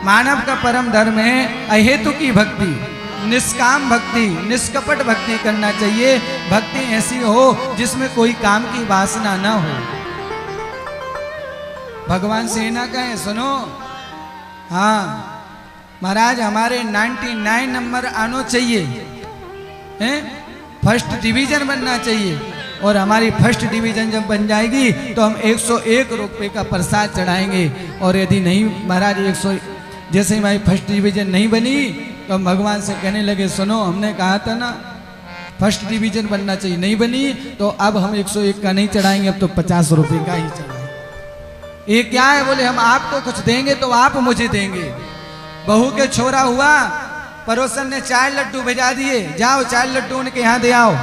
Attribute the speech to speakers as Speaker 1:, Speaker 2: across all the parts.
Speaker 1: मानव का परम धर्म है अहेतु की भक्ति, निष्काम भक्ति, निष्कपट भक्ति करना चाहिए। भक्ति ऐसी हो जिसमें कोई काम की वासना ना हो। भगवान से ना कहें सुनो, हाँ महाराज हमारे 99 नंबर आना चाहिए, हैं फर्स्ट डिवीजन बनना चाहिए, और हमारी फर्स्ट डिवीजन जब बन जाएगी तो हम 101 रुपये का प्रसाद चढ़ाएंगे। और यदि नहीं महाराज 100 जैसे हमारी फर्स्ट डिवीजन नहीं बनी तो हम भगवान से कहने लगे सुनो हमने कहा था ना फर्स्ट डिवीजन बनना चाहिए, नहीं बनी तो अब हम 101 का नहीं चढ़ाएंगे, अब तो 50 रुपये का ही चढ़ाएंगे। ये क्या है? बोले हम आपको कुछ देंगे तो आप मुझे देंगे। बहू के छोरा हुआ, पड़ोसन ने 4 लड्डू भेजा दिए, जाओ 4 लड्डू उनके यहाँ दे आओ।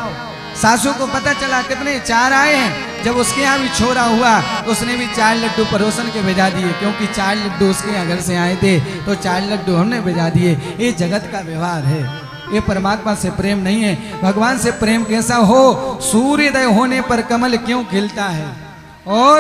Speaker 1: सासू को पता चला कितने 4 आए हैं, जब उसके यहाँ भी छोरा हुआ उसने भी 4 लड्डू पड़ोसन के भेजा दिए, क्योंकि 4 लड्डू उसके यहाँ घर से आए थे तो 4 लड्डू हमने भेजा दिए। ये जगत का व्यवहार है, ये परमात्मा से प्रेम नहीं है। भगवान से प्रेम कैसा हो? सूर्योदय होने पर कमल क्यों खिलता है और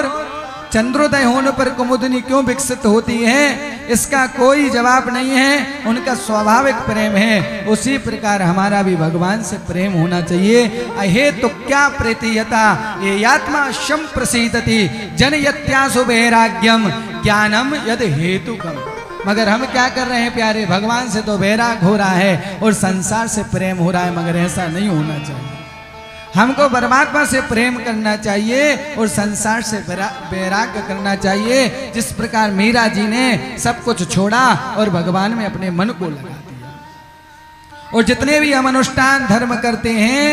Speaker 1: चंद्रोदय होने पर कुमुदनी क्यों विकसित होती है, इसका कोई जवाब नहीं है। उनका स्वाभाविक प्रेम है। उसी प्रकार हमारा भी भगवान से प्रेम होना चाहिए। अहेतु क्या प्रीतियता ये आत्मा शम प्रसीदति जन यत्यासु वैराग्यम ज्ञानम यद हेतुकम। मगर हम क्या कर रहे हैं प्यारे? भगवान से तो वैराग हो रहा है और संसार से प्रेम हो रहा है, मगर ऐसा नहीं होना चाहिए। हमको परमात्मा से प्रेम करना चाहिए और संसार से वैराग्य करना चाहिए। जिस प्रकार मीरा जी ने सब कुछ छोड़ा और भगवान में अपने मन को लगा दिया। और जितने भी हम अनुष्ठान धर्म करते हैं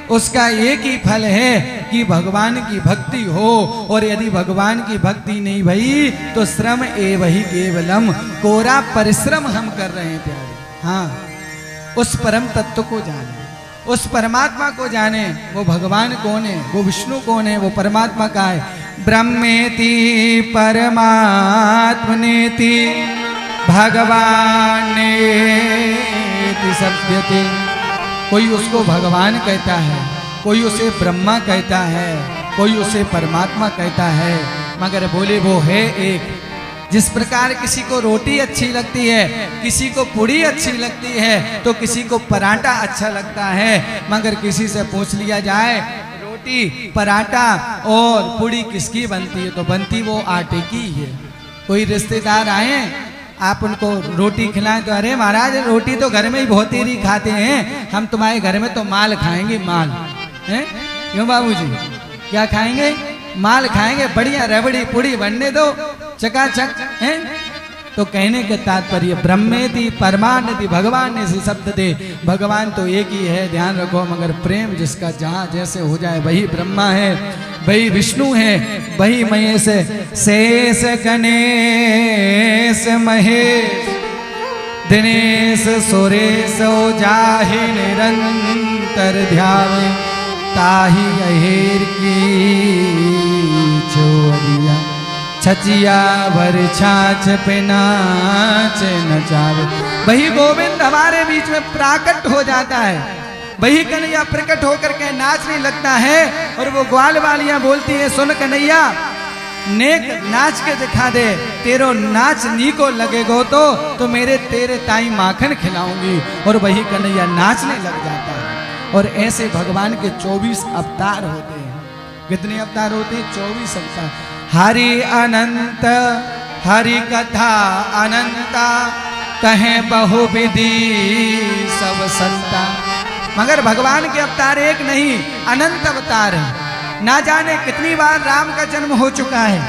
Speaker 1: उसका एक ही फल है कि भगवान की भक्ति हो। और यदि भगवान की भक्ति नहीं भई तो श्रम एव ही केवलम, कोरा परिश्रम हम कर रहे हैं प्यारे। हाँ, उस परम तत्व को जाने, उस परमात्मा को जाने। वो भगवान कौन है? वो विष्णु कौन है? वो परमात्मा का है। ब्रह्मेति परमात्मनेति भगवानेति सत्यते। कोई उसको भगवान कहता है, कोई उसे ब्रह्मा कहता है, कोई उसे परमात्मा कहता है, मगर बोले वो है एक। जिस प्रकार किसी को रोटी अच्छी लगती है, किसी को पूड़ी अच्छी लगती है, तो किसी को पराठा अच्छा लगता है। मगर किसी से पूछ लिया जाए रोटी पराठा और पूड़ी किसकी बनती है, तो बनती वो आटे की है। कोई रिश्तेदार आए, आप उनको रोटी खिलाएं तो अरे महाराज रोटी तो घर में ही बहुत ही खाते हैं, हम तुम्हारे घर में तो माल खाएंगे। माल है क्यों बाबूजी? क्या खाएंगे? माल खाएंगे। बढ़िया रबड़ी पूड़ी बनने दो चकाचक है। तो कहने के तात्पर्य ब्रह्मेति परमानति भगवान ने से शब्द दे। भगवान तो एक ही है, ध्यान रखो। मगर प्रेम जिसका जहाँ जैसे हो जाए, वही ब्रह्मा है, वही विष्णु है, वही महेश है। शेष गणेश महेश दिनेश सुरेश जाहि निरंतर ध्यावे ताहि अहेर की छोड़िया छचिया भर छाछ पे नाच नचावे। वही गोविंद हमारे बीच में प्राकट हो जाता है, वही कन्हैया प्रकट होकर के नाचने लगता है। और वो ग्वाल वालियां बोलती है सुन कन्हैया नेक नाच के दिखा दे, तेरो नाच नी को लगेगो तो मेरे तेरे ताई माखन खिलाऊंगी। और वही कन्हैया नाचने लग जाता है। और ऐसे भगवान के 24 अवतार होते हैं। कितने अवतार होते हैं? 24 अवतार। हरि अनंत हरि कथा अनंता कहे बहुविधि सब संता। मगर भगवान के अवतार एक नहीं, अनंत अवतार है। ना जाने कितनी बार राम का जन्म हो चुका है,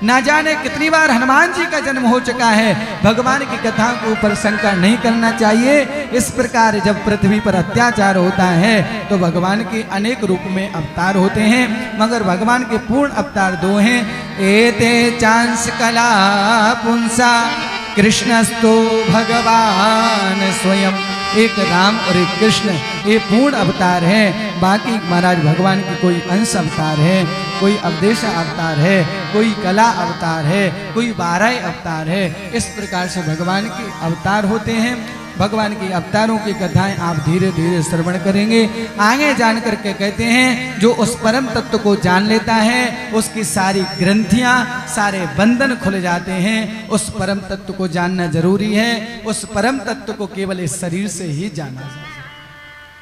Speaker 1: ना जाने कितनी बार हनुमान जी का जन्म हो चुका है। भगवान की कथा के ऊपर शंका नहीं करना चाहिए। इस प्रकार जब पृथ्वी पर अत्याचार होता है तो भगवान के अनेक रूप में अवतार होते हैं, मगर भगवान के पूर्ण अवतार 2 हैं। एते चांस कला पुंसा कृष्णस्तु भगवान स्वयं। एक राम और एक कृष्ण, ये पूर्ण अवतार है। बाकी महाराज भगवान की कोई अंश अवतार है, कोई अवदेश अवतार है, कोई कला अवतार है, कोई 12 अवतार है। इस प्रकार से भगवान के अवतार होते हैं। भगवान की अवतारों की कथाएं आप धीरे धीरे श्रवण करेंगे। आगे जान करके कहते हैं जो उस परम तत्व को जान लेता है उसकी सारी ग्रंथियां सारे बंधन खुल जाते हैं। उस परम तत्व को जानना जरूरी है। उस परम तत्व को केवल इस शरीर से ही जाना जाए।